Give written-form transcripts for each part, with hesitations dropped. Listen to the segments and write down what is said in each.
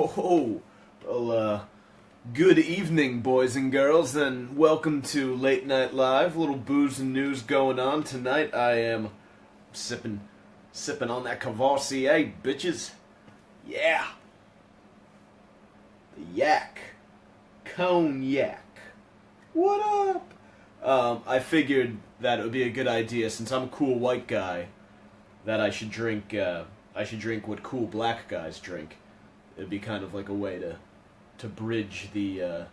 Oh, well, good evening, boys and girls, and welcome to Late Night Live. A little booze and news going on tonight. I am sipping on that Cavassier, bitches. Yeah. The yak. Cognac. What up? I figured that it would be a good idea, since I'm a cool white guy, that I should drink what cool black guys drink. It'd be kind of like a way to bridge the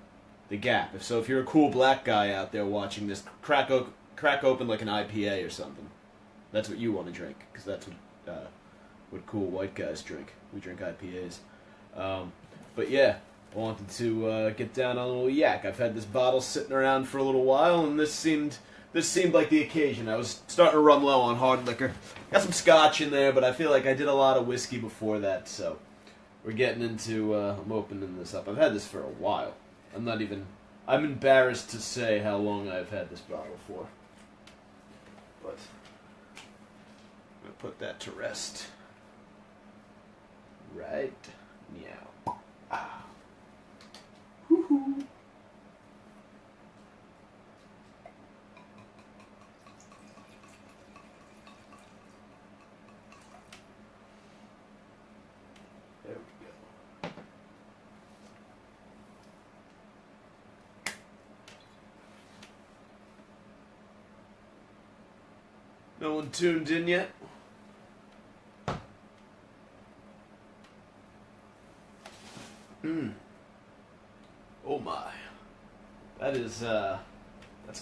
gap. If you're a cool black guy out there watching this, crack open like an IPA or something. That's what you want to drink, because that's what cool white guys drink. We drink IPAs. But yeah, I wanted to get down on a little yak. I've had this bottle sitting around for a little while, and this seemed like the occasion. I was starting to run low on hard liquor. Got some scotch in there, but I feel like I did a lot of whiskey before that, so we're getting into, I'm opening this up. I've had this for a while. I'm embarrassed to say how long I've had this bottle for. But I'm going to put that to rest. Right meow. Ah. Woohoo. There we go. No one tuned in yet? Oh my. That's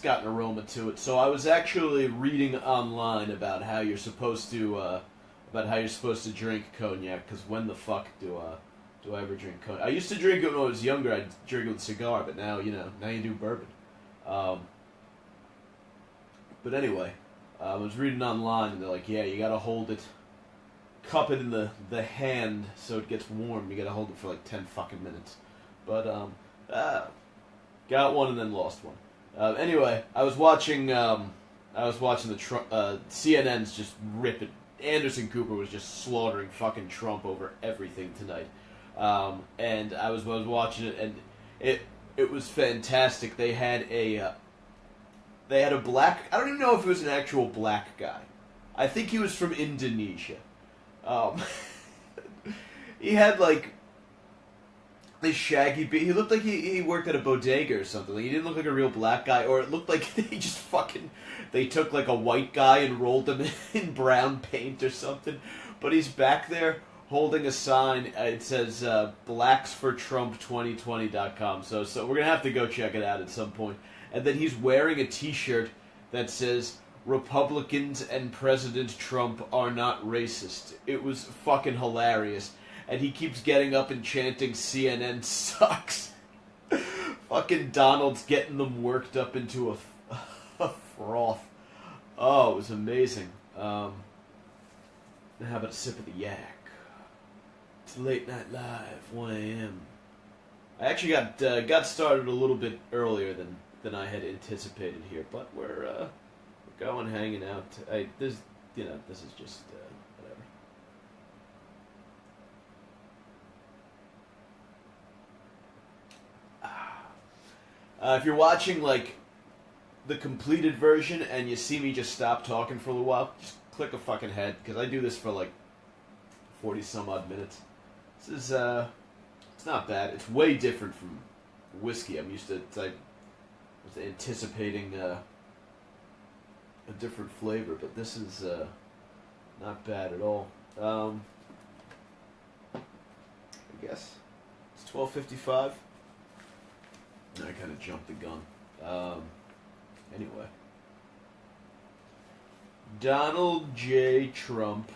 got an aroma to it. So I was actually reading online about how you're supposed to drink cognac, because when the fuck do I ever drink cognac? I used to drink it when I was younger. I'd drink it with a cigar, but now you do bourbon. But anyway, I was reading online, and they're like, yeah, you gotta hold it, cup it in the hand so it gets warm. You gotta hold it for like 10 fucking minutes. But got one and then lost one. Anyway, I was watching the CNN's just ripping. Anderson Cooper was just slaughtering fucking Trump over everything tonight. And I was watching it, and it was fantastic. They had a black. I don't even know if it was an actual black guy. I think he was from Indonesia. He had like this shaggy beard. He looked like he worked at a bodega or something. Like, he didn't look like a real black guy, or it looked like they took like a white guy and rolled him in brown paint or something. But he's back there holding a sign. It says blacksfortrump2020.com. So we're going to have to go check it out at some point. And then he's wearing a t-shirt that says Republicans and President Trump are not racist. It was fucking hilarious. And he keeps getting up and chanting CNN sucks. Fucking Donald's getting them worked up into a froth. Oh, it was amazing. Now how about a sip of the yak? It's Late Night Live, 1 a.m. I actually got started a little bit earlier than I had anticipated here, but we're going, hanging out. This is just whatever. If you're watching like the completed version and you see me just stop talking for a little while, just click a fucking head, because I do this for like 40 some odd minutes. This is it's not bad. It's way different from whiskey. I'm used to. I was anticipating a different flavor, but this is not bad at all. I guess it's 12:55. I kind of jumped the gun. Anyway, Donald J. Trump.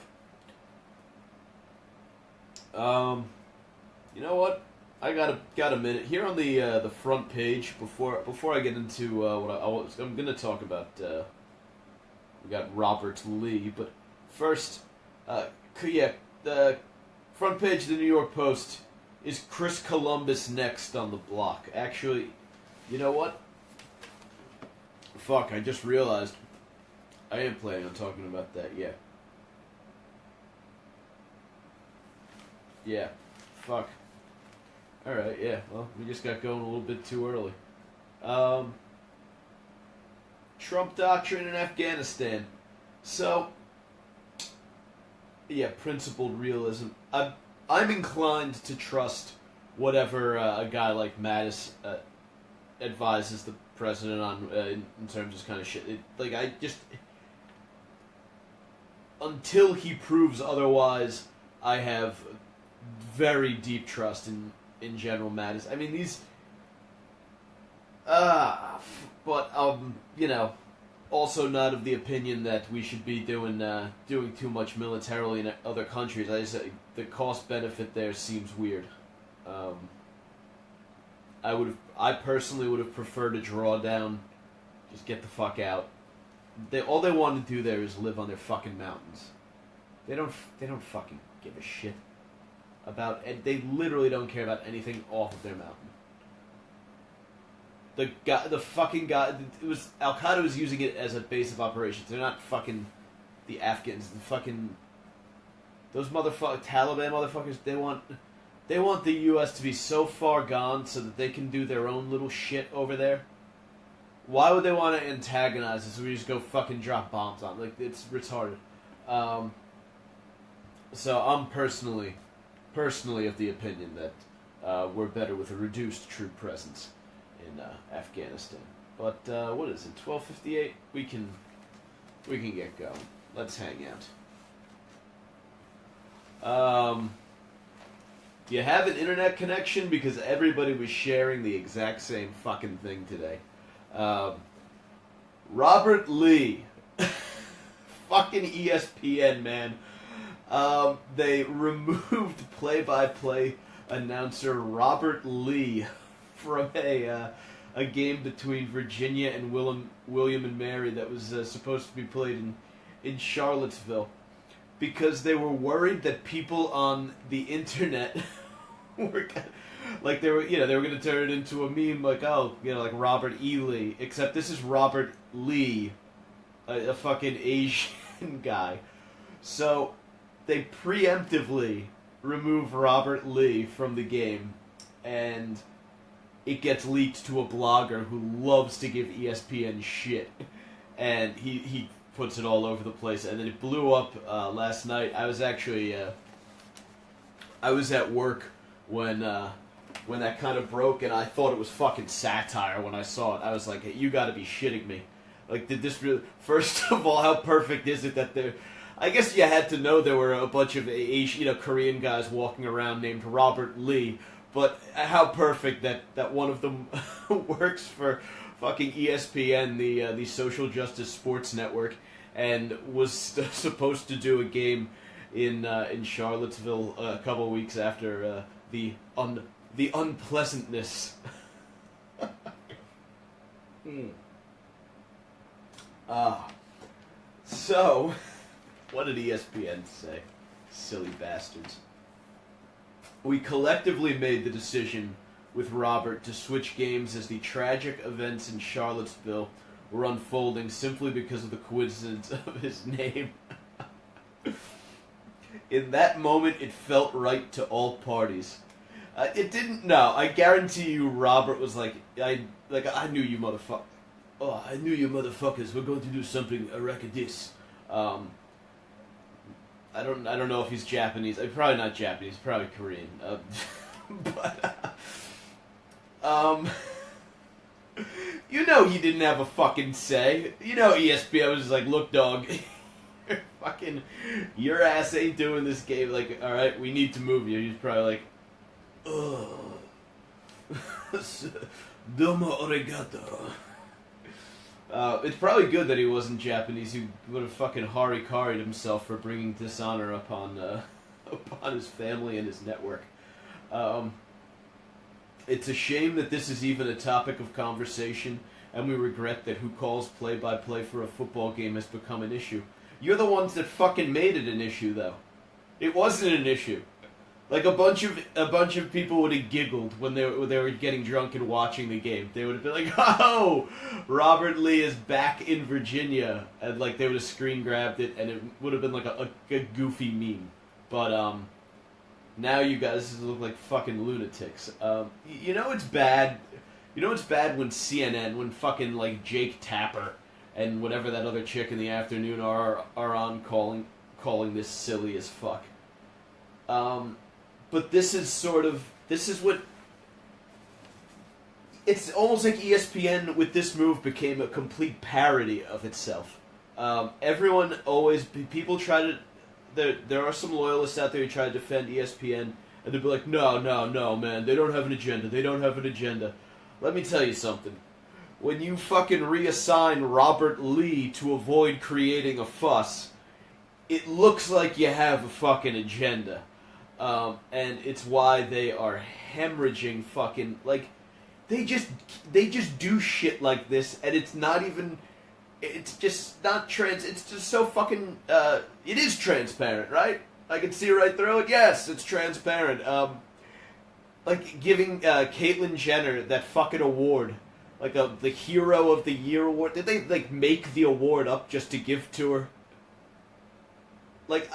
You know what? I got a minute here on the front page before I get into what I'm going to talk about. We got Robert Lee, but first, the front page of the New York Post is Chris Columbus next on the block. Actually, you know what? Fuck, I just realized I am planning on talking about that. Yeah. Fuck. All right, yeah. Well, we just got going a little bit too early. Um, Trump doctrine in Afghanistan. So, yeah, principled realism. I'm inclined to trust whatever a guy like Mattis advises the president on in terms of this kind of shit. I just until he proves otherwise, I have very deep trust in General Mattis. I mean these, but also not of the opinion that we should be doing too much militarily in other countries. The cost benefit there seems weird. I personally would have preferred to draw down, just get the fuck out. All they want to do there is live on their fucking mountains. They don't fucking give a shit about. They literally don't care about anything off of their mountain. The fucking guy. It was Al Qaeda was using it as a base of operations. They're not fucking the Afghans. The fucking those Taliban motherfuckers. They want the U.S. to be so far gone so that they can do their own little shit over there. Why would they want to antagonize us? So we just go fucking drop bombs on them? It's retarded. So I'm personally of the opinion that we're better with a reduced troop presence in Afghanistan. But what is it? 12:58. We can get going. Let's hang out. You have an internet connection because everybody was sharing the exact same fucking thing today. Robert Lee, fucking ESPN, man. They removed play-by-play announcer Robert Lee from a game between Virginia and William and Mary that was supposed to be played in Charlottesville because they were worried that people on the internet were they were going to turn it into a meme like Robert E. Lee, except this is Robert Lee, a fucking Asian guy. So they preemptively remove Robert Lee from the game, and it gets leaked to a blogger who loves to give ESPN shit, and he puts it all over the place, and then it blew up last night. I was actually I was at work when that kind of broke, and I thought it was fucking satire when I saw it. I was like, hey, you gotta be shitting me. Did this really... First of all, how perfect is it that there... I guess you had to know there were a bunch of Asian, Korean guys walking around named Robert Lee, but how perfect that one of them works for fucking ESPN, the social justice sports network, and was supposed to do a game in Charlottesville a couple of weeks after the unpleasantness. So, what did ESPN say? Silly bastards. We collectively made the decision with Robert to switch games as the tragic events in Charlottesville were unfolding simply because of the coincidence of his name. In that moment, it felt right to all parties. It didn't. No, I guarantee you, Robert was I knew you motherfucker. Oh, I knew you motherfuckers were going to do something like this. I don't know if he's Japanese. Probably not Japanese. Probably Korean. He didn't have a fucking say. ESPN was just like, look, dog. Your ass ain't doing this game. All right, we need to move you. He's probably like, oh, domo arigato. It's probably good that he wasn't Japanese. He would have fucking harikari'd himself for bringing dishonor upon his family and his network. It's a shame that this is even a topic of conversation, and we regret that who calls play-by-play for a football game has become an issue. You're the ones that fucking made it an issue, though. It wasn't an issue. A bunch of people would have giggled when they were getting drunk and watching the game. They would have been like, "Oh, Robert Lee is back in Virginia," and they would have screen grabbed it, and it would have been a goofy meme. But Now you guys look like fucking lunatics. You know it's bad. You know it's bad when CNN, when fucking like Jake Tapper and whatever that other chick in the afternoon are on calling this silly as fuck. But this is what. It's almost like ESPN with this move became a complete parody of itself. People try to. There are some loyalists out there who try to defend ESPN, and they'll be like, no, man, they don't have an agenda. Let me tell you something. When you fucking reassign Robert Lee to avoid creating a fuss, it looks like you have a fucking agenda. And it's why they are hemorrhaging fucking, like, they just do shit like this, and it's not even... It's just not it's just so fucking, it is transparent, right? I can see right through it. Yes, it's transparent. Like giving, Caitlyn Jenner that fucking award. Like, the Hero of the Year award. Did they, like, make the award up just to give to her? Like,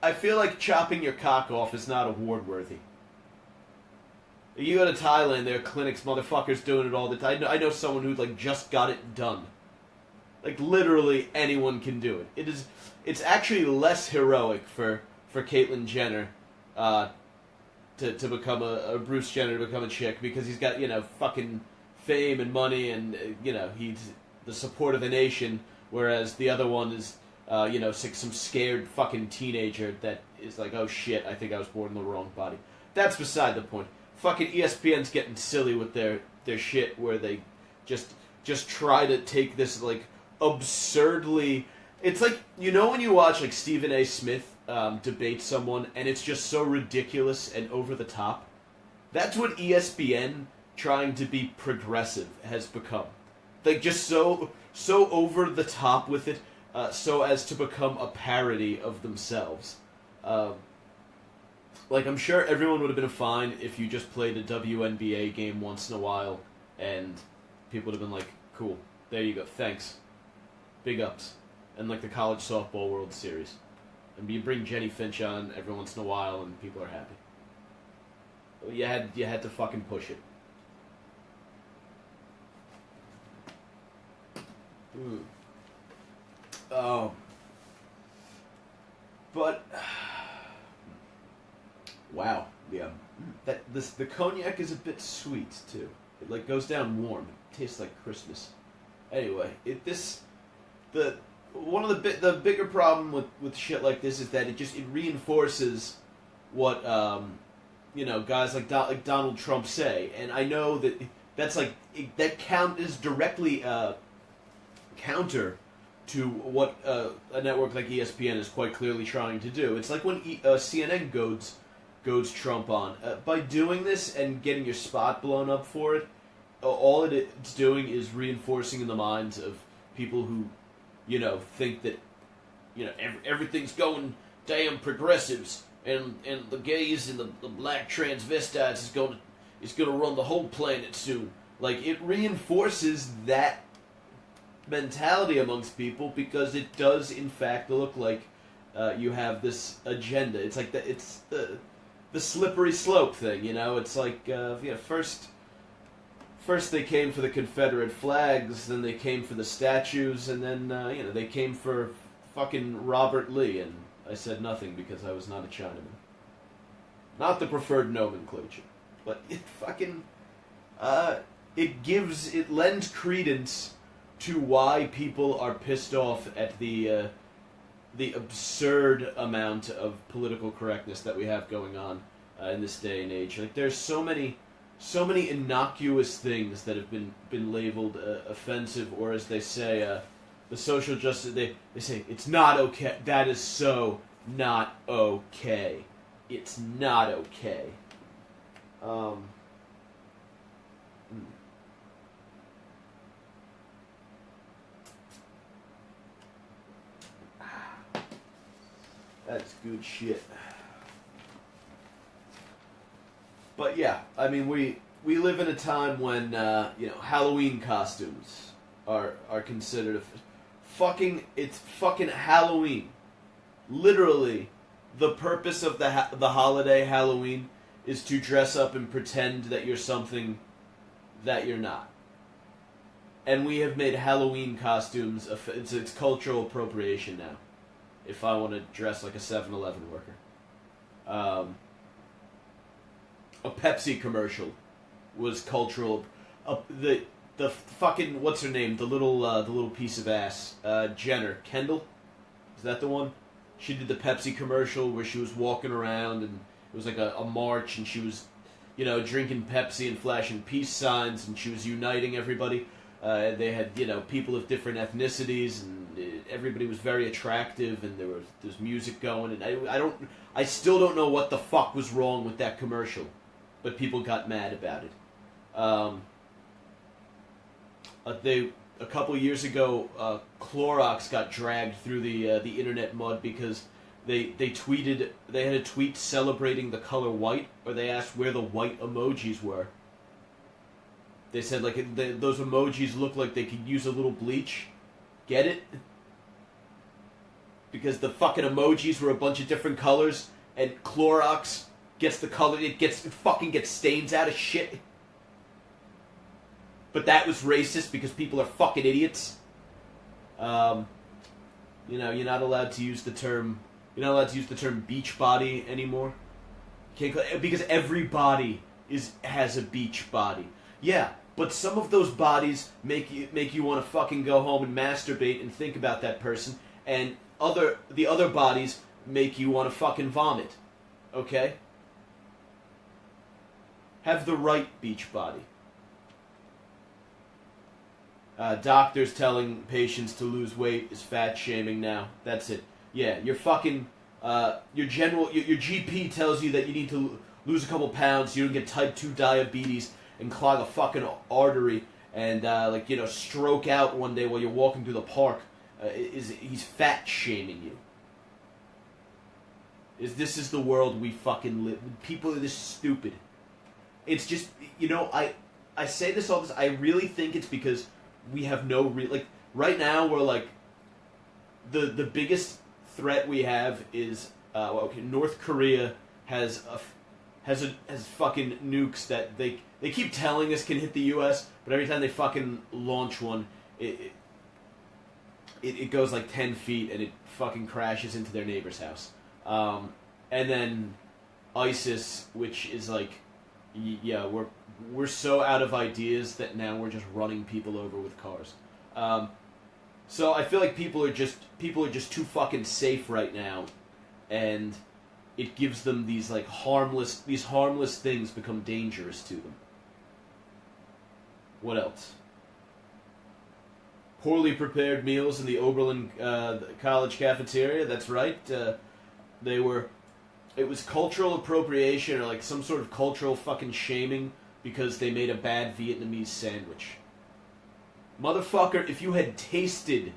I feel like chopping your cock off is not award-worthy. You go to Thailand, there are clinics, motherfuckers doing it all the time. I know someone who, like, just got it done. Like, literally anyone can do it. It's actually less heroic for Caitlyn Jenner, to become a Bruce Jenner, to become a chick, because he's got, fucking fame and money and, he's the support of the nation, whereas the other one is, some scared fucking teenager that is like, oh shit, I think I was born in the wrong body. That's beside the point. Fucking ESPN's getting silly with their shit where they just try to take this, like, absurdly... It's like, when you watch, like, Stephen A. Smith debate someone and it's just so ridiculous and over the top? That's what ESPN trying to be progressive has become. Like, just so over the top with it, so as to become a parody of themselves. Like, I'm sure everyone would have been fine if you just played a WNBA game once in a while, and people would have been like, cool, there you go, thanks. Big ups. And, like, the College Softball World Series. And you bring Jenny Finch on every once in a while, and people are happy. You had to fucking push it. But... Wow, yeah. The cognac is a bit sweet too. It like goes down warm. It tastes like Christmas. Anyway, the bigger problem with shit like this is that it reinforces what guys like Donald Trump say, and I know that's like that is directly counter to what a network like ESPN is quite clearly trying to do. It's like when CNN goads Trump on. By doing this and getting your spot blown up for it, all it's doing is reinforcing in the minds of people who, think that, everything's going damn progressives, and the gays and the black transvestites is gonna run the whole planet soon. Like, it reinforces that mentality amongst people because it does in fact look like you have this agenda. It's like it's the slippery slope thing, It's like, first they came for the Confederate flags, then they came for the statues, and then, they came for fucking Robert Lee, and I said nothing because I was not a Chinaman. Not the preferred nomenclature. But it fucking, it lends credence to why people are pissed off at the absurd amount of political correctness that we have going on in this day and age. Like, there's so many innocuous things that have been labeled offensive, or as they say, the social justice, they say, it's not okay. That is so not okay. It's not okay. That's good shit. But yeah, I mean, we live in a time when Halloween costumes are considered it's fucking Halloween. Literally, the purpose of the holiday Halloween is to dress up and pretend that you're something that you're not. And we have made Halloween costumes, it's cultural appropriation now. If I want to dress like a 7-Eleven worker. A Pepsi commercial was cultural. The fucking, what's her name? The little piece of ass. Jenner. Kendall? Is that the one? She did the Pepsi commercial where she was walking around and it was like a march and she was, drinking Pepsi and flashing peace signs and she was uniting everybody. They had, people of different ethnicities and everybody was very attractive and there's music going and I still don't know what the fuck was wrong with that commercial, but people got mad about it. A couple years ago, Clorox got dragged through the internet mud because they had a tweet celebrating the color white, or they asked where the white emojis were. They said those emojis look like they could use a little bleach. Get it? Because the fucking emojis were a bunch of different colors, and Clorox gets the color. It fucking gets stains out of shit. But that was racist because people are fucking idiots. You're not allowed to use the term. You're not allowed to use the term beach body anymore. Because every body has a beach body. Yeah, but some of those bodies make you want to fucking go home and masturbate and think about that person, and the other bodies make you want to fucking vomit. Okay? Have the right beach body. Doctors telling patients to lose weight is fat shaming now. That's it. Yeah, your fucking your GP tells you that you need to lose a couple pounds so you don't get type 2 diabetes and clog a fucking artery and stroke out one day while you're walking through the park. He's fat shaming you. This is the world we fucking live. People are this stupid. It's just, I say this all this. I really think it's because we have no right now we're like the biggest threat we have is North Korea has fucking nukes that they keep telling us can hit the U.S., but every time they fucking launch one, it goes like 10 feet and it fucking crashes into their neighbor's house. And then ISIS, which is like, yeah, we're so out of ideas that now we're just running people over with cars. So I feel like people are just too fucking safe right now, and it gives them these harmless things become dangerous to them. What else? Poorly prepared meals in the Oberlin college cafeteria. That's right. It was cultural appropriation or some sort of cultural fucking shaming because they made a bad Vietnamese sandwich. Motherfucker, if you had tasted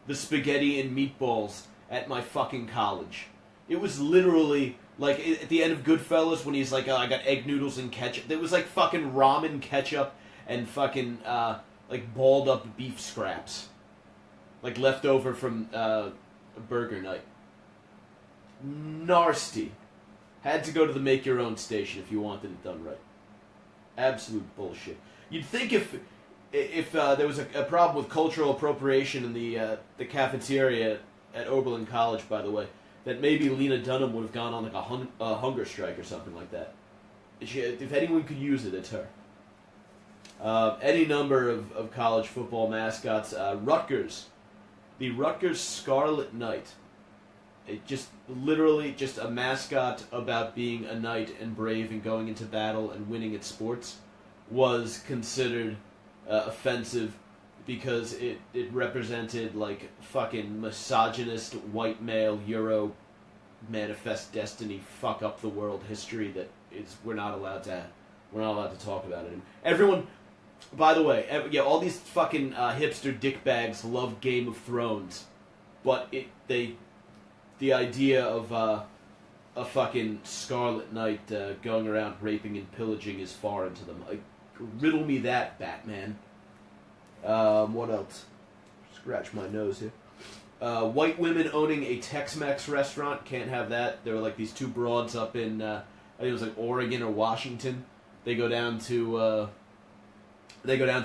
the spaghetti and meatballs at my fucking college, it was literally like at the end of Goodfellas when he's like, oh, I got egg noodles and ketchup. There was like fucking ramen ketchup and fucking balled up beef scraps, left over from a burger night. Nasty. Had to go to the make your own station if you wanted it done right. Absolute bullshit. You'd think if there was a problem with cultural appropriation in the cafeteria at Oberlin College, by the way, that maybe Lena Dunham would have gone on a hunger strike or something like that. If anyone could use it, it's her. Any number of college football mascots. Rutgers. The Rutgers Scarlet Knight. It literally just a mascot about being a knight and brave and going into battle and winning at sports was considered offensive because it represented fucking misogynist white male Euro manifest destiny fuck up the world history that we're not allowed to talk about it. Everyone, by the way, all these fucking hipster dickbags love Game of Thrones, but the idea of a fucking Scarlet Knight going around raping and pillaging is foreign to them. Riddle me that, Batman. What else? Scratch my nose here. White women owning a Tex-Mex restaurant, can't have that. There were like these two broads up in, I think it was like Oregon or Washington. They go down to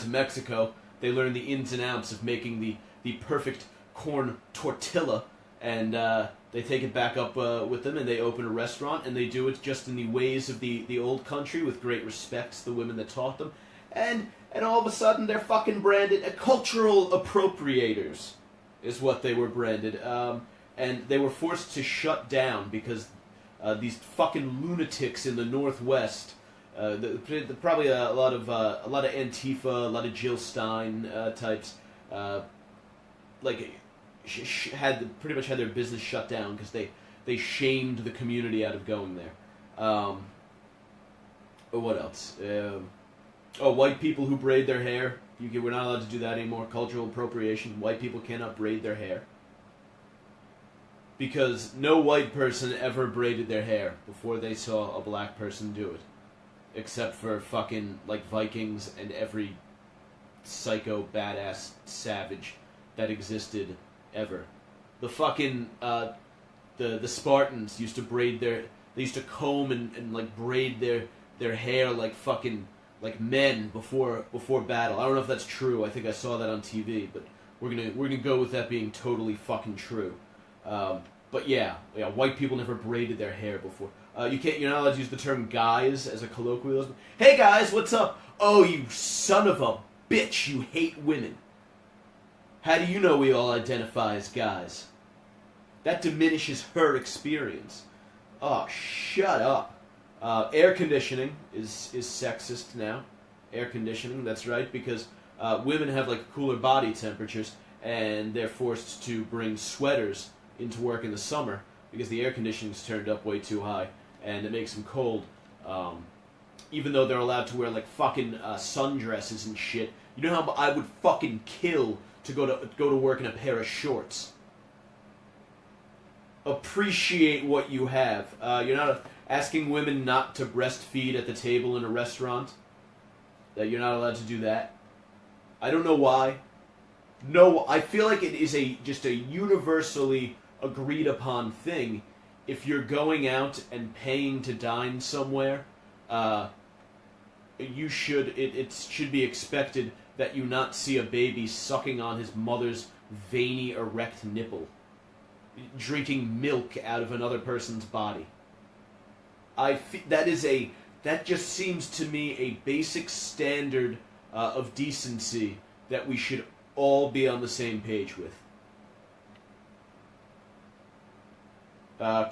Mexico. They learn the ins and outs of making the perfect corn tortilla, and they take it back up with them, and they open a restaurant, and they do it just in the ways of the old country, with great respect to the women that taught them, and all of a sudden they're fucking branded cultural appropriators, is what they were branded, and they were forced to shut down because these fucking lunatics in the Northwest, probably a lot of Antifa, a lot of Jill Stein types, pretty much had their business shut down because they shamed the community out of going there. What else? White people who braid their hair. We're not allowed to do that anymore. Cultural appropriation. White people cannot braid their hair. Because no white person ever braided their hair before they saw a black person do it. Except for fucking, like, Vikings and every psycho, badass, savage that existed ever. The fucking, the Spartans used to braid they used to comb and like, braid their hair like fucking, like men before battle. I don't know if that's true. I think I saw that on TV, but we're gonna go with that being totally fucking true. But yeah, white people never braided their hair before. You're not allowed to use the term guys as a colloquialism. Hey guys, what's up? Oh, you son of a bitch, you hate women. How do you know we all identify as guys? That diminishes her experience. Oh, shut up. Air conditioning is sexist now. Air conditioning, that's right, because women have like cooler body temperatures, and they're forced to bring sweaters into work in the summer because the air conditioning's turned up way too high, and it makes them cold. Even though they're allowed to wear like fucking sundresses and shit. You know how I would fucking kill to go to work in a pair of shorts. Appreciate what you have. You're not asking women not to breastfeed at the table in a restaurant. That you're not allowed to do that. I don't know why. No, I feel like it is just a universally agreed upon thing. If you're going out and paying to dine somewhere, it should be expected that you not see a baby sucking on his mother's veiny, erect nipple, drinking milk out of another person's body. That just seems to me a basic standard of decency that we should all be on the same page with.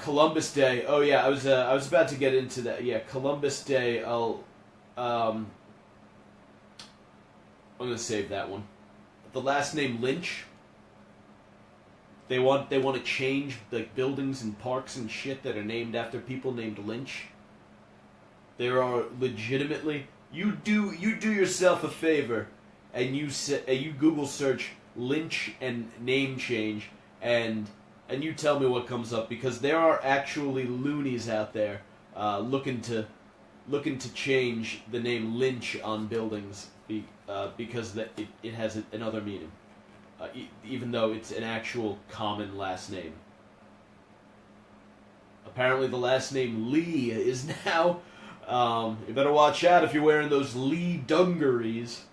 Columbus Day. Oh yeah, I was about to get into that. Yeah, Columbus Day. I'm gonna save that one. The last name Lynch. They want to change like buildings and parks and shit that are named after people named Lynch. There are legitimately you do yourself a favor, and you Google search Lynch and name change, and you tell me what comes up, because there are actually loonies out there looking to change the name Lynch on buildings because it has another meaning, even though it's an actual common last name. Apparently, the last name Lee is now. You better watch out if you're wearing those Lee dungarees.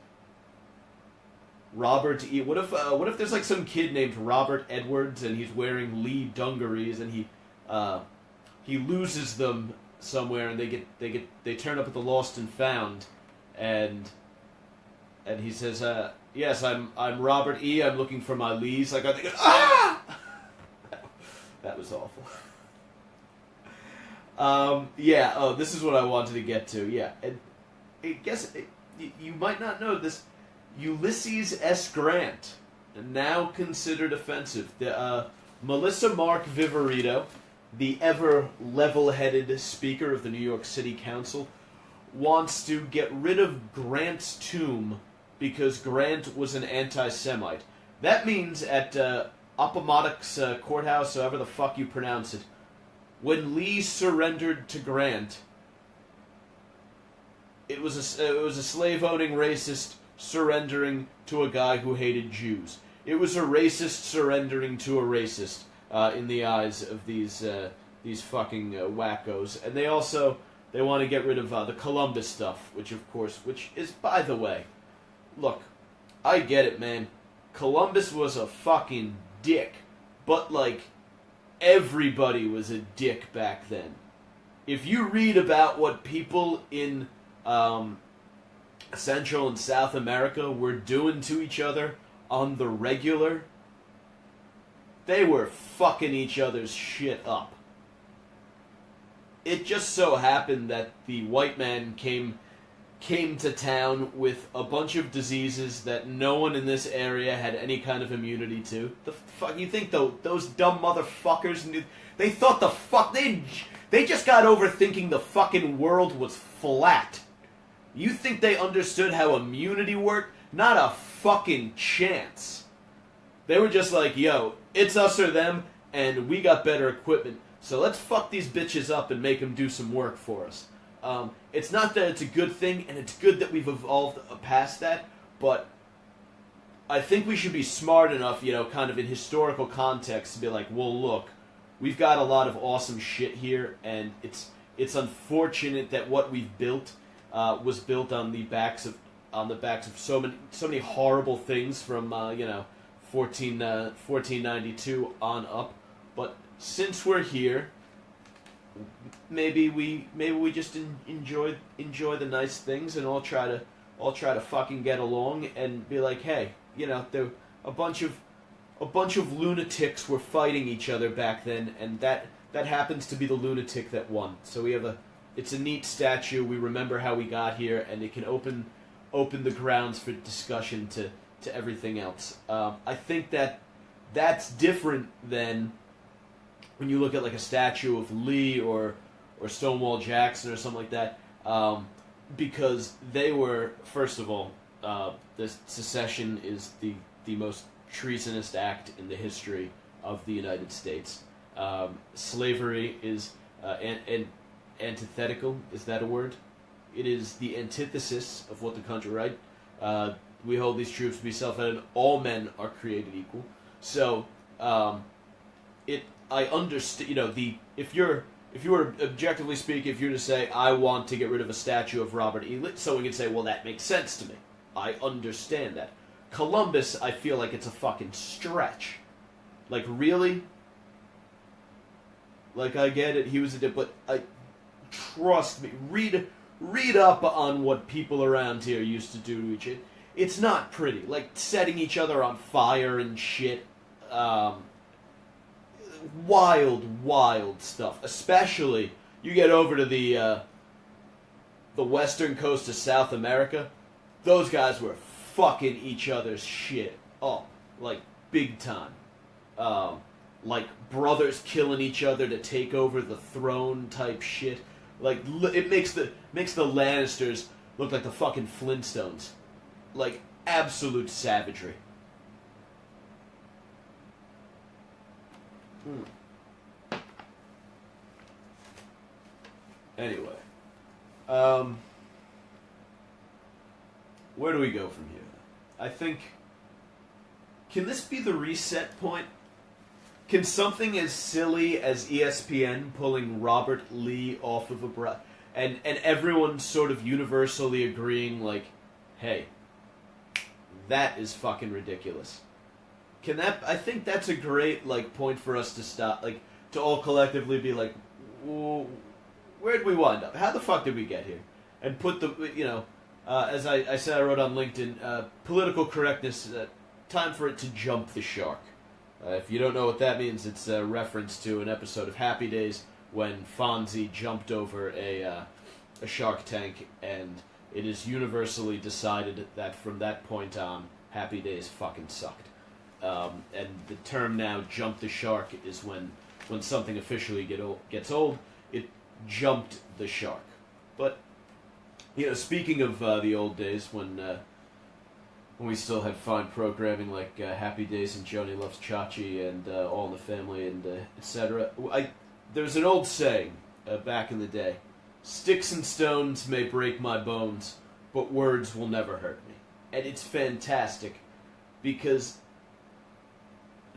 Robert E. What if there's like some kid named Robert Edwards and he's wearing Lee dungarees and he loses them somewhere and they turn up at the Lost and Found, and he says, yes, I'm Robert E. I'm looking for my Lees. Like, I'm thinking, ah! That was awful. This is what I wanted to get to. Yeah, and I guess you might not know this. Ulysses S. Grant, now considered offensive. Melissa Mark Viverito, the ever level-headed Speaker of the New York City Council, wants to get rid of Grant's tomb because Grant was an anti-Semite. That means at Appomattox Courthouse, however the fuck you pronounce it, when Lee surrendered to Grant, it was a slave-owning racist surrendering to a guy who hated Jews. It was a racist surrendering to a racist in the eyes of these fucking wackos. And they want to get rid of the Columbus stuff, which is, by the way, look, I get it, man. Columbus was a fucking dick, but like everybody was a dick back then. If you read about what people in Central and South America were doing to each other on the regular, they were fucking each other's shit up. It just so happened that the white man came to town with a bunch of diseases that no one in this area had any kind of immunity to. The fuck, you think those dumb motherfuckers knew? They thought they just got over thinking the fucking world was flat. You think they understood how immunity worked? Not a fucking chance. They were just like, yo, it's us or them, and we got better equipment, so let's fuck these bitches up and make them do some work for us. It's not that it's a good thing, and it's good that we've evolved past that, but I think we should be smart enough, kind of in historical context, to be like, well, look, we've got a lot of awesome shit here, and it's unfortunate that what we've built was built on the backs of so many horrible things from 1492 on up. But since we're here, maybe we just enjoy the nice things, and all try to fucking get along and be like, hey, there a bunch of lunatics were fighting each other back then, and that happens to be the lunatic that won. So it's a neat statue. We remember how we got here, and it can open the grounds for discussion to everything else. I think that's different than when you look at like a statue of Lee or Stonewall Jackson or something like that, because they were, first of all, the secession is the most treasonous act in the history of the United States. Slavery is antithetical. Is that a word? It is the antithesis of what the country, right? We hold these truths to be self-evident. All men are created equal. So, I understand. If you were objectively speaking, if you were to say, I want to get rid of a statue of Robert E. Lee, someone could say, well, that makes sense to me. I understand that. Columbus, I feel like it's a fucking stretch. Like, really? Like, I get it, he was a dick, but trust me, read up on what people around here used to do to each other. It's not pretty. Like, setting each other on fire and shit. Wild stuff. Especially, you get over to the western coast of South America, those guys were fucking each other's shit up. Like, big time. Like, brothers killing each other to take over the throne type shit. Like, it makes the Lannisters look like the fucking Flintstones. Like, absolute savagery. Anyway. Where do we go from here? I think... Can this be the reset point? Can something as silly as ESPN pulling Robert Lee off of and everyone sort of universally agreeing, like, hey, that is fucking ridiculous. Can that... I think that's a great, like, point for us to stop, like, to all collectively be like, where did we wind up? How the fuck did we get here? And put the, as I said, I wrote on LinkedIn, political correctness, time for it to jump the shark. If you don't know what that means, it's a reference to an episode of Happy Days when Fonzie jumped over a shark tank, and it is universally decided that from that point on, Happy Days fucking sucked. And the term now, jump the shark, is when something officially gets old, it jumped the shark. But, speaking of the old days, when we still had fine programming like Happy Days and Joni Loves Chachi and All in the Family and etc. There's an old saying back in the day, sticks and stones may break my bones, but words will never hurt me. And it's fantastic because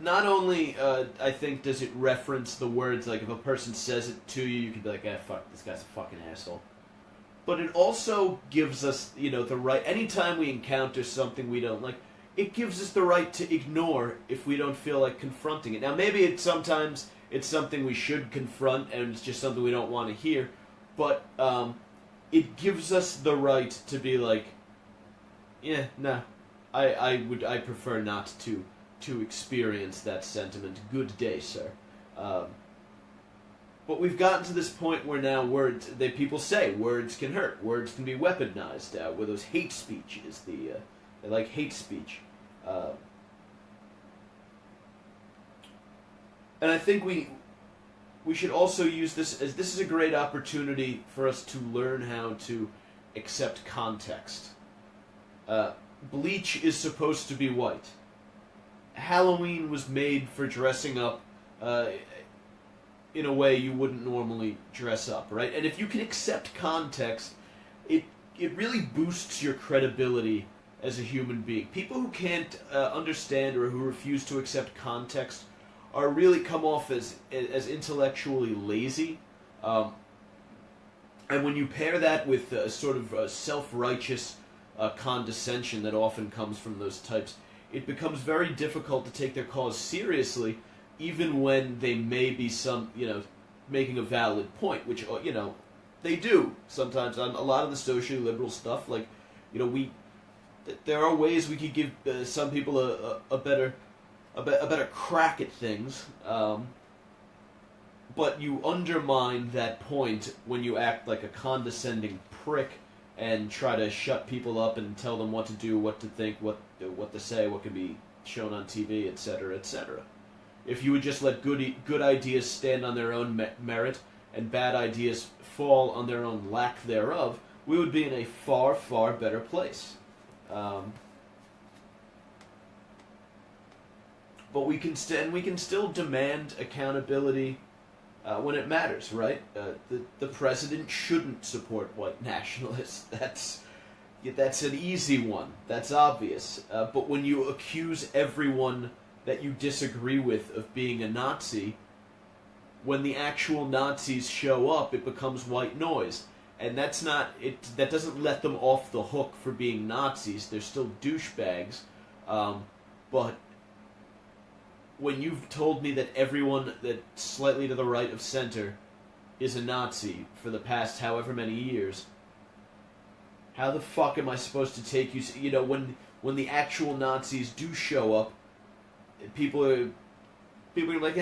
not only I think does it reference the words, like if a person says it to you, you can be like, fuck, this guy's a fucking asshole. But it also gives us, the right, anytime we encounter something we don't like, it gives us the right to ignore if we don't feel like confronting it. Now, maybe sometimes it's something we should confront and it's just something we don't want to hear, but it gives us the right to be like, yeah, nah, I prefer not to experience that sentiment. Good day, sir. But we've gotten to this point where now people say words can hurt, words can be weaponized. Where those hate speech is they like hate speech, and I think we should also use this is a great opportunity for us to learn how to accept context. Bleach is supposed to be white. Halloween was made for dressing up in a way you wouldn't normally dress up, right? And if you can accept context, it really boosts your credibility as a human being. People who can't understand or who refuse to accept context are really come off as intellectually lazy. And when you pair that with a sort of self-righteous condescension that often comes from those types, it becomes very difficult to take their cause seriously, even when they may be making a valid point, which, they do sometimes on a lot of the socially liberal stuff. Like, there are ways we could give some people a better crack at things, but you undermine that point when you act like a condescending prick and try to shut people up and tell them what to do, what to think, what to say, what can be shown on TV, etc., etc. If you would just let good ideas stand on their own merit and bad ideas fall on their own lack thereof, we would be in a far, far better place. But we can still demand accountability when it matters, right? The president shouldn't support white nationalists. That's an easy one. That's obvious. But when you accuse everyone that you disagree with of being a Nazi, when the actual Nazis show up, it becomes white noise. And that doesn't let them off the hook for being Nazis. They're still douchebags. But when you've told me that everyone that's slightly to the right of center is a Nazi for the past however many years, how the fuck am I supposed to take you? When the actual Nazis do show up, people are like,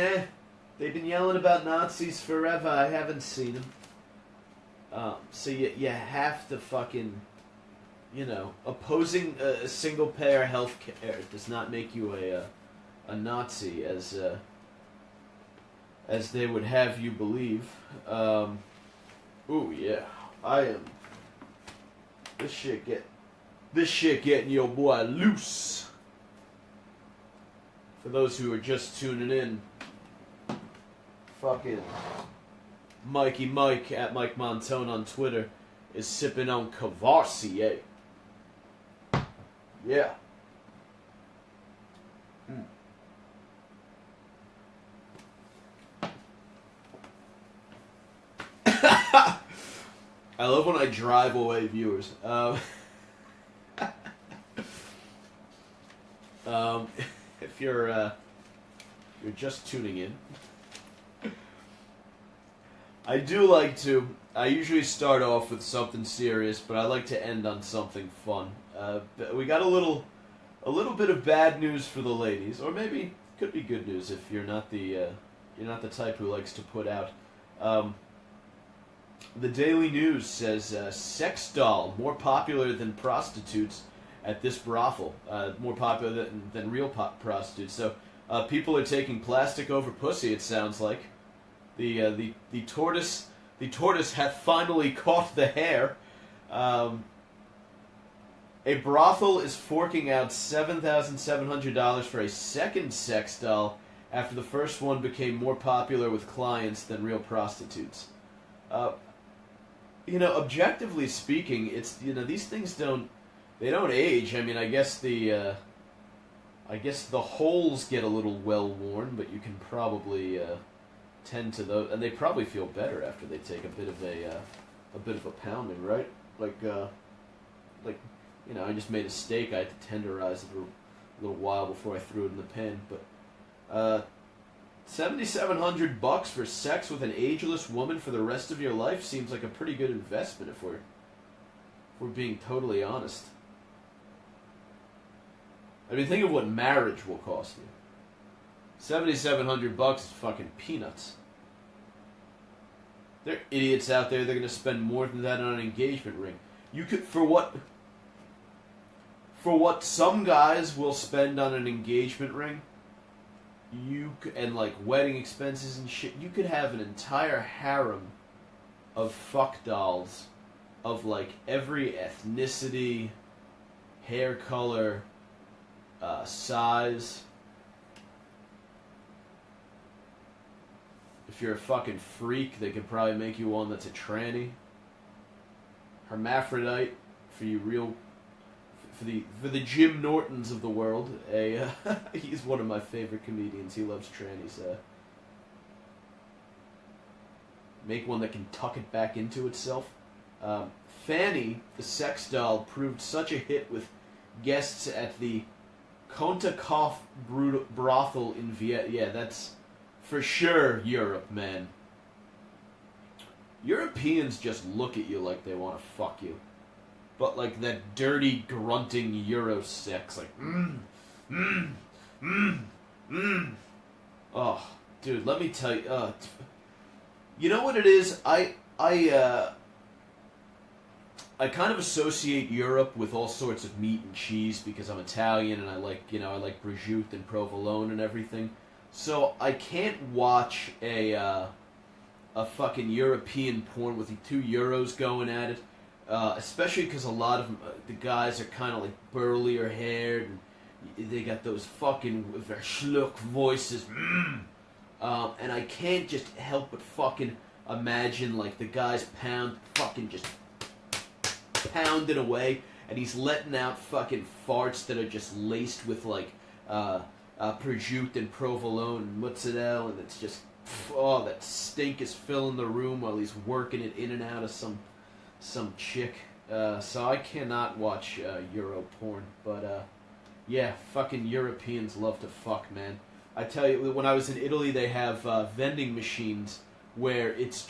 they've been yelling about Nazis forever. I haven't seen them. So you have to fucking, opposing a single payer health care does not make you a Nazi as they would have you believe. Ooh yeah, I am. This shit getting your boy loose. For those who are just tuning in, fucking Mikey Mike at Mike Montone on Twitter is sipping on Cavassier. Yeah. I love when I drive away viewers. If you're just tuning in, I usually start off with something serious, but I like to end on something fun. We got a little bit of bad news for the ladies, or maybe could be good news if you're not the type who likes to put out. The Daily News says sex doll more popular than prostitutes at this brothel, more popular than real prostitutes. So people are taking plastic over pussy. It sounds like the tortoise hath finally caught the hare. A brothel is forking out $7,700 for a second sex doll after the first one became more popular with clients than real prostitutes. Objectively speaking, it's these things don't age. I mean, I guess the I guess the holes get a little well worn, but you can probably tend to those, and they probably feel better after they take a bit of a pounding, right? Like I just made a steak. I had to tenderize it a little while before I threw it in the pan. But $7,700 for sex with an ageless woman for the rest of your life seems like a pretty good investment if we're being totally honest. I mean, think of what marriage will cost you. $7,700 is fucking peanuts. There are idiots out there. They're gonna spend more than that on an engagement ring. You could for what some guys will spend on an engagement ring. And like wedding expenses and shit. You could have an entire harem of fuck dolls of like every ethnicity, hair color, size. If you're a fucking freak, they could probably make you one that's a tranny. Hermaphrodite, for you real, for the Jim Nortons of the world. He's one of my favorite comedians. He loves trannies. Make one that can tuck it back into itself. Fanny, the sex doll, proved such a hit with guests at the Kontakov brothel in Vienna. Yeah, that's for sure Europe, man. Europeans just look at you like they want to fuck you. But like that dirty, grunting Euro sex, like, Oh, dude, let me tell you, you know what it is? I kind of associate Europe with all sorts of meat and cheese because I'm Italian and I like prosciutto and provolone and everything. So I can't watch a fucking European porn with the two Euros going at it, especially because a lot of them, the guys are kind of like burlier haired and they got those fucking schluck voices. And I can't just help but fucking imagine like the guy's just pounding away, and he's letting out fucking farts that are just laced with like prosciutto and provolone and mozzarella, and it's just that stink is filling the room while he's working it in and out of some chick. So I cannot watch Euro porn, but yeah, fucking Europeans love to fuck, man. I tell you, when I was in Italy, they have vending machines where it's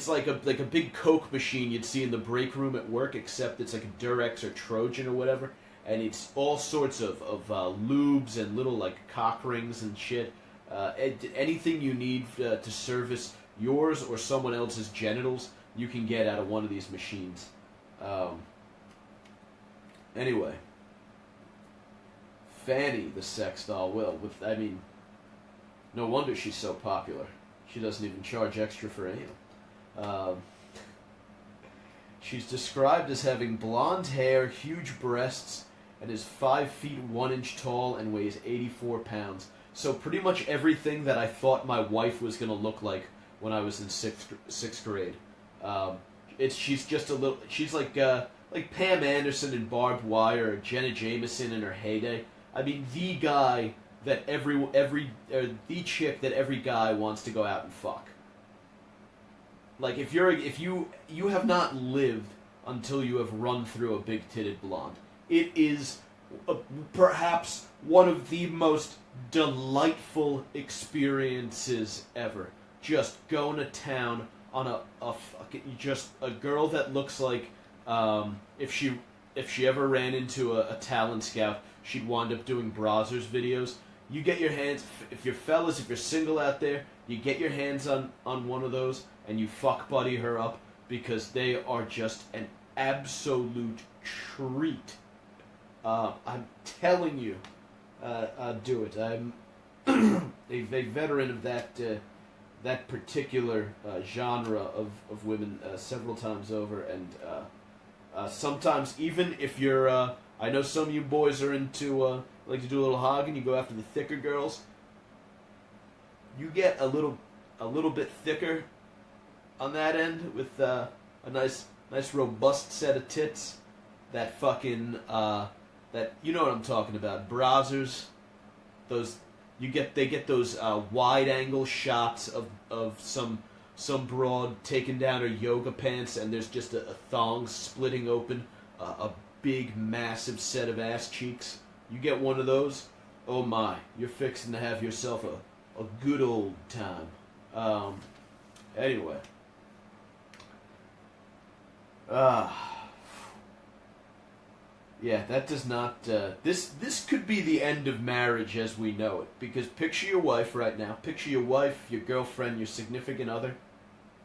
like a big Coke machine you'd see in the break room at work, except it's like a Durex or Trojan or whatever, and it's all sorts of lubes and little like cock rings and shit. Anything you need to service yours or someone else's genitals, you can get out of one of these machines. Anyway, Fanny, the sex doll, no wonder she's so popular. She doesn't even charge extra for anal. She's described as having blonde hair, huge breasts, and is 5 feet 1 inch tall and weighs 84 pounds. So pretty much everything that I thought my wife was going to look like when I was in sixth grade. She's like Pam Anderson in Barbed Wire, or Jenna Jameson in her heyday. I mean, the guy that the chick that every guy wants to go out and fuck. Like if you have not lived until you have run through a big-titted blonde. It is perhaps one of the most delightful experiences ever. Just going to town on just a girl that looks like if she ever ran into a talent scout, she'd wind up doing Brazzers videos. You get your hands, if you're single out there, you get your hands on one of those and you fuck buddy her up, because they are just an absolute treat. I'm telling you, do it. I'm a veteran of that particular genre of women several times over, and sometimes even if you're, I know some of you boys are into like to do a little hogging. You go after the thicker girls. You get a little bit thicker on that end with a nice robust set of tits that fucking that, you know what I'm talking about, browsers. Those they get those wide angle shots of some broad taking down her yoga pants, and there's just a thong splitting open a big massive set of ass cheeks. You get one of those, oh my, you're fixing to have yourself a good old time. Anyway. Yeah, that does not, this could be the end of marriage as we know it. Because picture your wife right now. Picture your wife, your girlfriend, your significant other.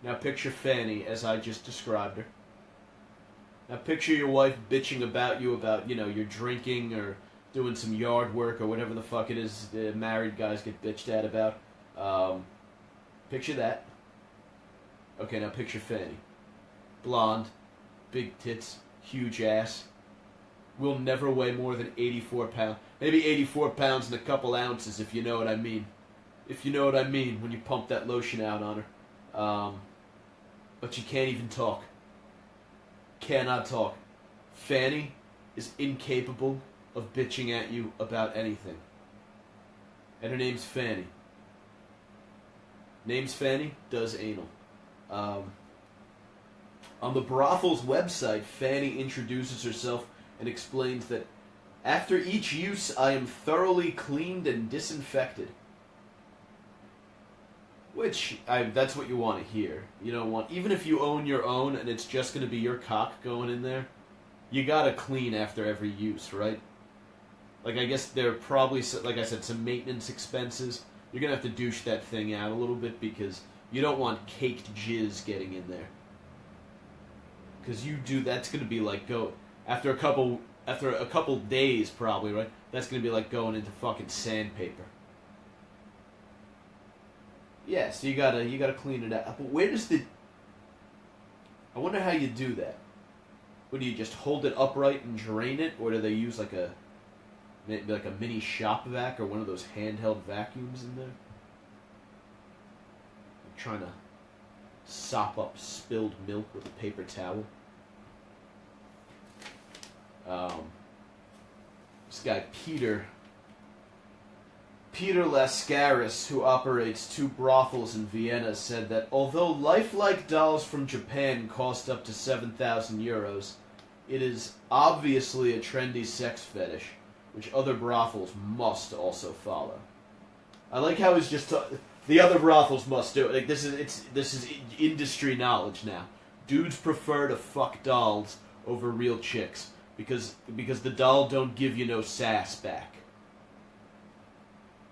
Now picture Fanny as I just described her. Now picture your wife bitching about you about, you're drinking or doing some yard work or whatever the fuck it is married guys get bitched at about. Picture that. Okay, now picture Fanny. Blonde, big tits, huge ass. Will never weigh more than 84 pounds. Maybe 84 pounds and a couple ounces, if you know what I mean. If you know what I mean, when you pump that lotion out on her. But she can't even talk. Cannot talk. Fanny is incapable of bitching at you about anything. And her name's Fanny. Name's Fanny, does anal. On the brothel's website, Fanny introduces herself and explains that after each use, I am thoroughly cleaned and disinfected. Which, that's what you want to hear. You don't want, even if you own your own and it's just going to be your cock going in there, you gotta clean after every use, right? Like, I guess there are probably, like I said, some maintenance expenses. You're going to have to douche that thing out a little bit because you don't want caked jizz getting in there. Because you do, that's going to be like, after a couple days probably, right? That's going to be like going into fucking sandpaper. Yeah, so you gotta clean it out. But where does I wonder how you do that. What, do you just hold it upright and drain it? Or do they use like a mini shop vac or one of those handheld vacuums in there? I'm trying to sop up spilled milk with a paper towel. This guy Peter Lascaris, who operates 2 brothels in Vienna, said that although lifelike dolls from Japan cost up to 7,000 euros, it is obviously a trendy sex fetish, which other brothels must also follow. I like how he's just the other brothels must do it. Like this is industry knowledge now. Dudes prefer to fuck dolls over real chicks because the doll don't give you no sass back.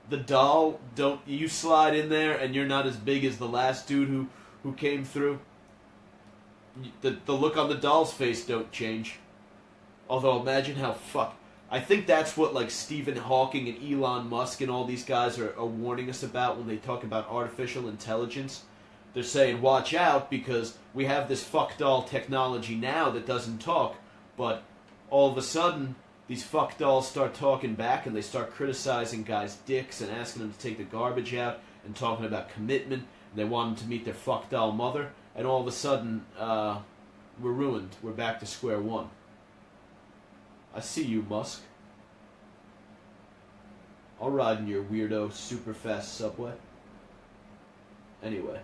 The doll you slide in there and you're not as big as the last dude who came through. The look on the doll's face don't change. Although imagine how I think that's what like Stephen Hawking and Elon Musk and all these guys are warning us about when they talk about artificial intelligence. They're saying, watch out, because we have this fuck doll technology now that doesn't talk, but all of a sudden these fuck dolls start talking back and they start criticizing guys' dicks and asking them to take the garbage out and talking about commitment, and they want them to meet their fuck doll mother, and all of a sudden we're ruined. We're back to square one. I see you, Musk. I'll ride in your weirdo super fast subway. Anyway.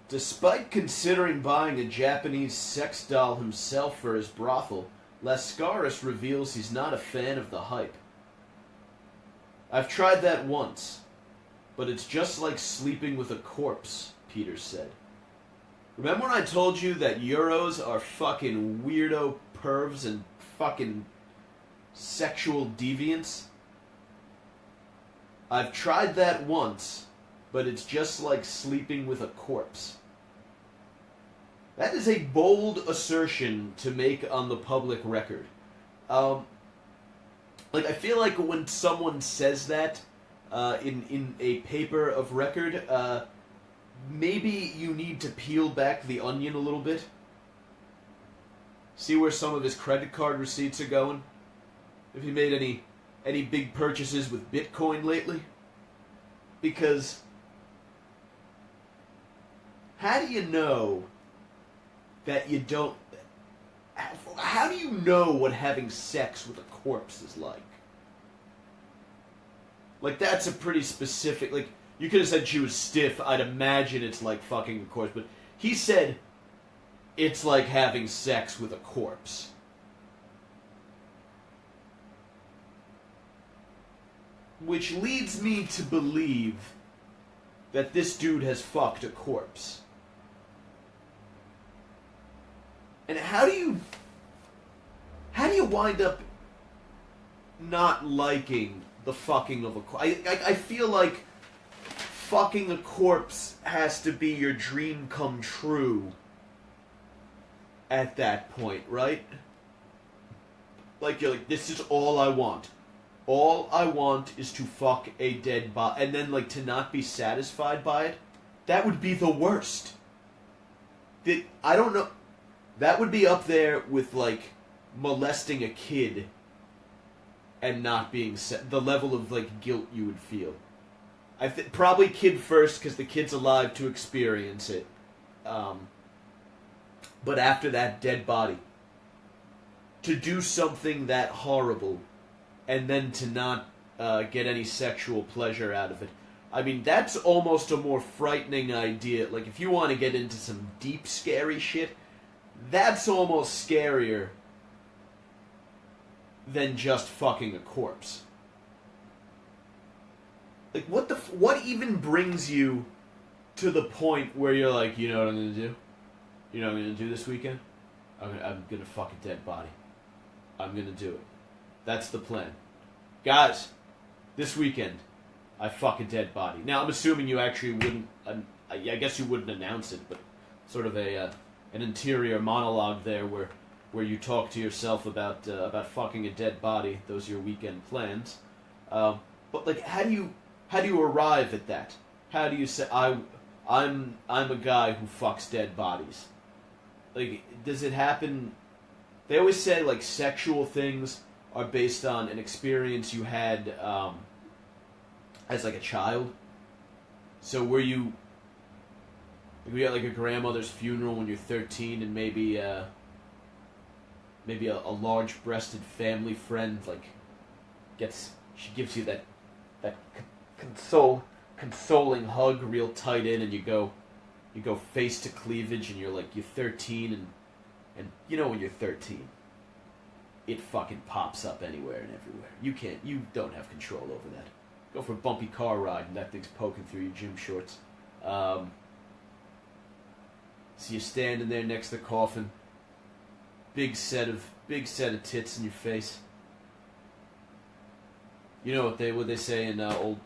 Despite considering buying a Japanese sex doll himself for his brothel, Lascaris reveals he's not a fan of the hype. I've tried that once, but it's just like sleeping with a corpse, Peter said. Remember when I told you that Euros are fucking weirdo pervs and fucking sexual deviants? I've tried that once, but it's just like sleeping with a corpse. That is a bold assertion to make on the public record. I feel like when someone says that in a paper of record, maybe you need to peel back the onion a little bit. See where some of his credit card receipts are going. If he made any big purchases with Bitcoin lately. Because how do you know that you don't... How do you know what having sex with a corpse is like? Like, that's a pretty specific... Like, you could have said she was stiff. I'd imagine it's like fucking a corpse. But he said it's like having sex with a corpse. Which leads me to believe that this dude has fucked a corpse. And how do you wind up not liking the fucking of a corpse? I feel like fucking a corpse has to be your dream come true at that point, right? Like, you're like, this is all I want. All I want is to fuck a dead body. And then, like, to not be satisfied by it, that would be the worst. I don't know. That would be up there with, like, molesting a kid and not being the level of, like, guilt you would feel. Probably kid first, because the kid's alive to experience it. But after that, dead body. To do something that horrible and then to not get any sexual pleasure out of it. I mean, that's almost a more frightening idea. Like, if you want to get into some deep, scary shit, that's almost scarier than just fucking a corpse. Like, what even brings you to the point where you're like, you know what I'm going to do? You know what I'm going to do this weekend? I'm going to fuck a dead body. I'm going to do it. That's the plan. Guys, this weekend, I fuck a dead body. Now, I'm assuming you actually wouldn't, I guess you wouldn't announce it, but sort of an interior monologue there where you talk to yourself about fucking a dead body. Those are your weekend plans. But, like, how do you arrive at that? How do you say, I'm a guy who fucks dead bodies? Like, does it happen? They always say, like, sexual things are based on an experience you had as, like, a child. So were you at, like, a grandmother's funeral when you're 13 and maybe a large-breasted family friend, like, she gives you that consoling hug real tight in, and you go face to cleavage, and you're 13, and you know when you're 13, it fucking pops up anywhere and everywhere. You don't have control over that. Go for a bumpy car ride and that thing's poking through your gym shorts. So you're standing there next to the coffin, big set of tits in your face. You know what they say in old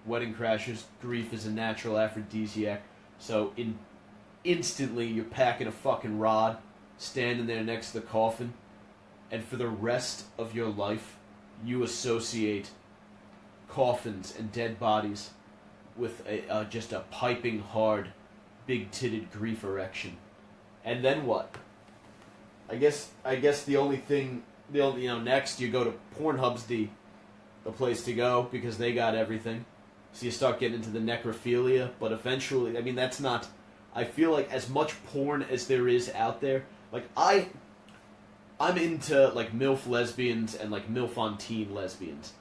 Wedding Crashers? Grief is a natural aphrodisiac. So instantly you're packing a fucking rod, standing there next to the coffin, and for the rest of your life, you associate coffins and dead bodies with just a piping hard, big-titted grief erection. And then what? I guess the only next you go to Pornhub's the place to go because they got everything. So you start getting into the necrophilia, but eventually, I mean, that's not... I feel like as much porn as there is out there, like, I'm into, like, MILF lesbians and, like, MILF-on-teen lesbians.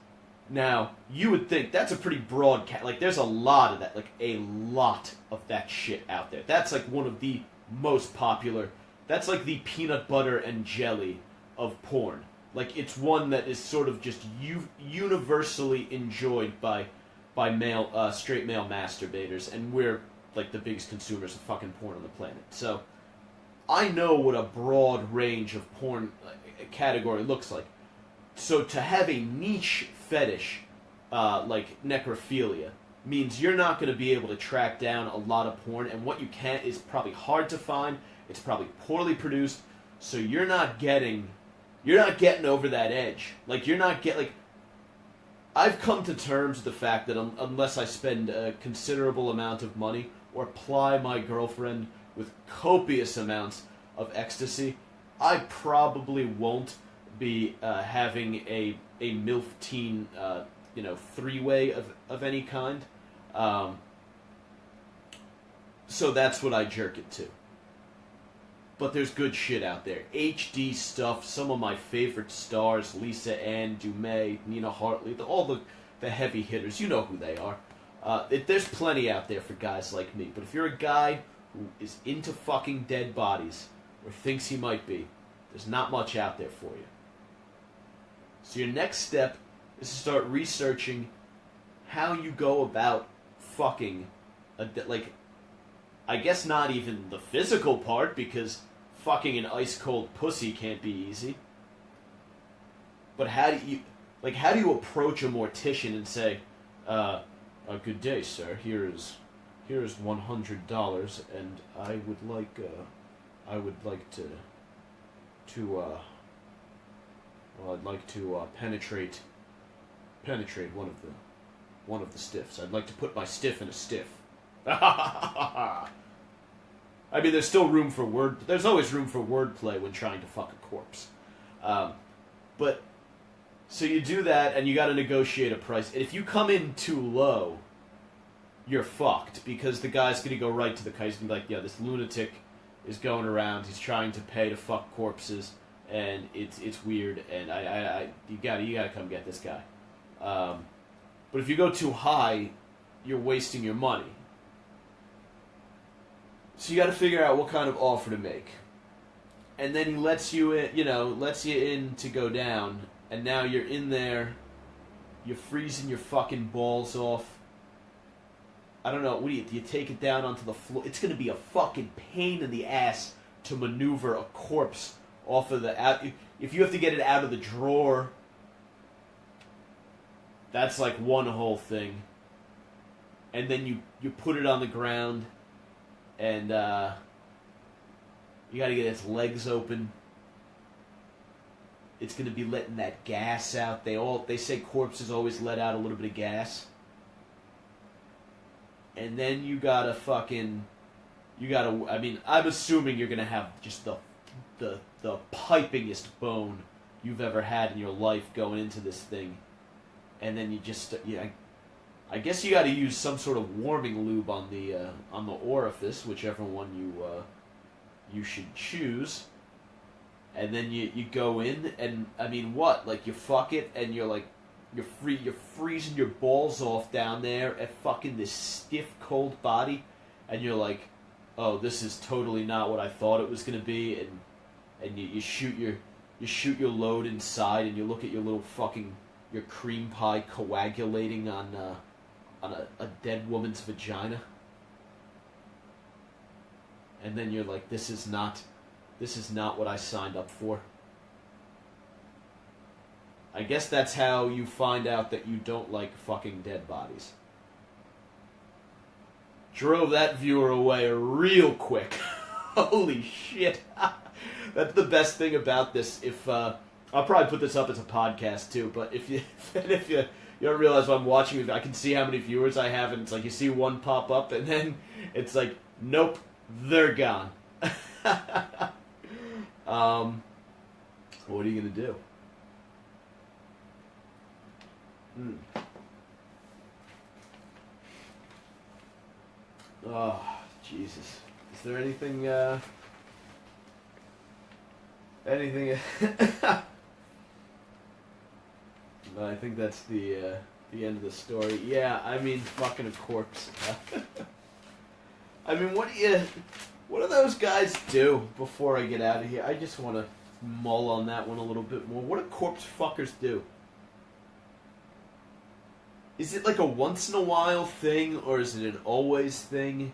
Now, you would think that's a pretty broad... like, there's a lot of that, like, a lot of that shit out there. That's, like, one of the most popular... That's, like, the peanut butter and jelly of porn. Like, it's one that is sort of just universally enjoyed by straight male masturbators, and we're, like, the biggest consumers of fucking porn on the planet. So, I know what a broad range of porn category looks like. So to have a niche fetish, like necrophilia, means you're not going to be able to track down a lot of porn, and what you can is probably hard to find, it's probably poorly produced, so you're not getting over that edge. Like, I've come to terms with the fact that unless I spend a considerable amount of money or ply my girlfriend with copious amounts of ecstasy, I probably won't be having a MILF teen, three-way of any kind. So that's what I jerk it to. But there's good shit out there. HD stuff, some of my favorite stars, Lisa Ann Dumais, Nina Hartley, all the heavy hitters, you know who they are. There's plenty out there for guys like me. But if you're a guy who is into fucking dead bodies, or thinks he might be, there's not much out there for you. So your next step is to start researching how you go about fucking, I guess not even the physical part, because fucking an ice-cold pussy can't be easy. But how do you approach a mortician and say, good day, sir, here is $100, and I would like to penetrate one of the stiffs. I'd like to put my stiff in a stiff. I mean, there's still room for there's always room for wordplay when trying to fuck a corpse. But so you do that, and you got to negotiate a price. And if you come in too low, you're fucked, because the guy's gonna go right to the guy. He's gonna be like, yeah, this lunatic is going around. He's trying to pay to fuck corpses, and it's weird. And you gotta come get this guy. But if you go too high, you're wasting your money. So you got to figure out what kind of offer to make, and then he lets you in to go down, and now you're in there. You're freezing your fucking balls off. I don't know. What do you take it down onto the floor? It's gonna be a fucking pain in the ass to maneuver a corpse off of if you have to get it out of the drawer. That's like one whole thing. And then you put it on the ground, and you got to get its legs open. It's going to be letting that gas out. They say corpses always let out a little bit of gas. And then I mean, I'm assuming you're going to have just the pipingest bone you've ever had in your life going into this thing. And then I guess you got to use some sort of warming lube on the orifice, whichever one you should choose. And then you go in, and I mean, what? Like, you fuck it, and you're freezing your balls off down there at fucking this stiff, cold body, and you're like, oh, this is totally not what I thought it was gonna be, and you shoot your load inside, and you look at your little fucking your cream pie coagulating on a dead woman's vagina, and then you're like, this is not what I signed up for. I guess that's how you find out that you don't like fucking dead bodies. Drove that viewer away real quick. Holy shit. That's the best thing about this. I'll probably put this up as a podcast too, but if you don't realize when I'm watching it, I can see how many viewers I have, and it's like you see one pop up, and then it's like, nope, they're gone. What are you gonna do? Oh, Jesus. Is there anything, I think that's the end of the story. Yeah, I mean, fucking a corpse. I mean, what do those guys do before I get out of here? I just want to mull on that one a little bit more. What do corpse fuckers do? Is it like a once in a while thing, or is it an always thing?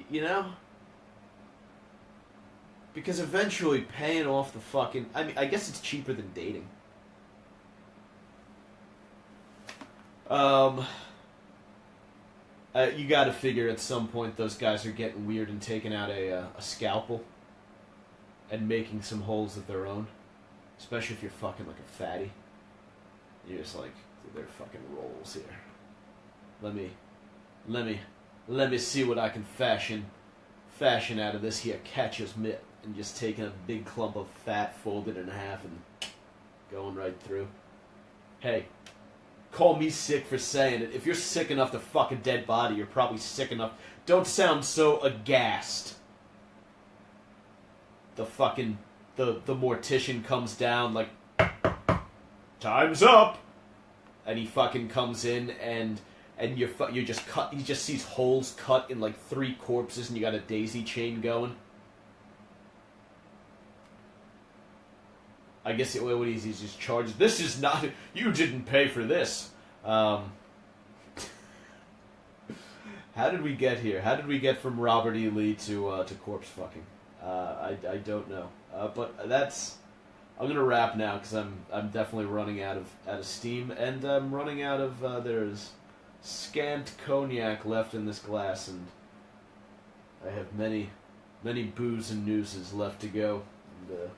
You know? Because eventually paying off the fucking... I mean, I guess it's cheaper than dating. You gotta figure at some point those guys are getting weird and taking out a scalpel and making some holes of their own. Especially if you're fucking like a fatty. You're just like, dude, they're fucking rolls here. Let me see what I can fashion out of this here catcher's mitt, and just taking a big clump of fat, folded in half, and going right through. Hey, call me sick for saying it. If you're sick enough to fuck a dead body, you're probably sick enough. Don't sound so aghast. The mortician comes down like, time's up, and he fucking comes in and you're just cut. He just sees holes cut in like 3 corpses, and you got a daisy chain going. I guess what he's just charged. This is not. You didn't pay for this. How did we get here? How did we get from Robert E. Lee to corpse fucking? I don't know. But that's. I'm gonna wrap now because I'm definitely running out of steam, and I'm running out of there's scant cognac left in this glass, and I have many booze and nooses left to go, and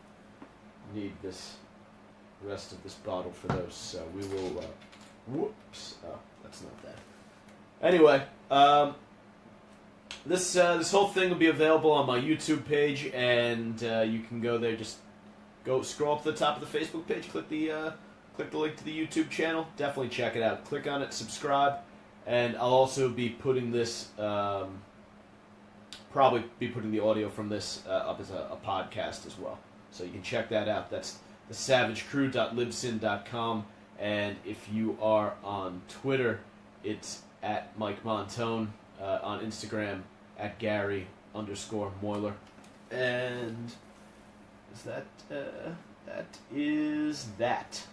need this rest of this bottle for those. So we will. Whoops! Oh, that's not that. Anyway, this whole thing will be available on my YouTube page, and you can go there. Just go scroll up to the top of the Facebook page, click the link to the YouTube channel. Definitely check it out. Click on it, subscribe, and I'll also be putting this, probably be putting the audio from this up as a podcast as well. So you can check that out. That's thesavagecrew.libsyn.com, and if you are on Twitter, it's at Mike Montone, on Instagram at Gary_Moiler, and that is that.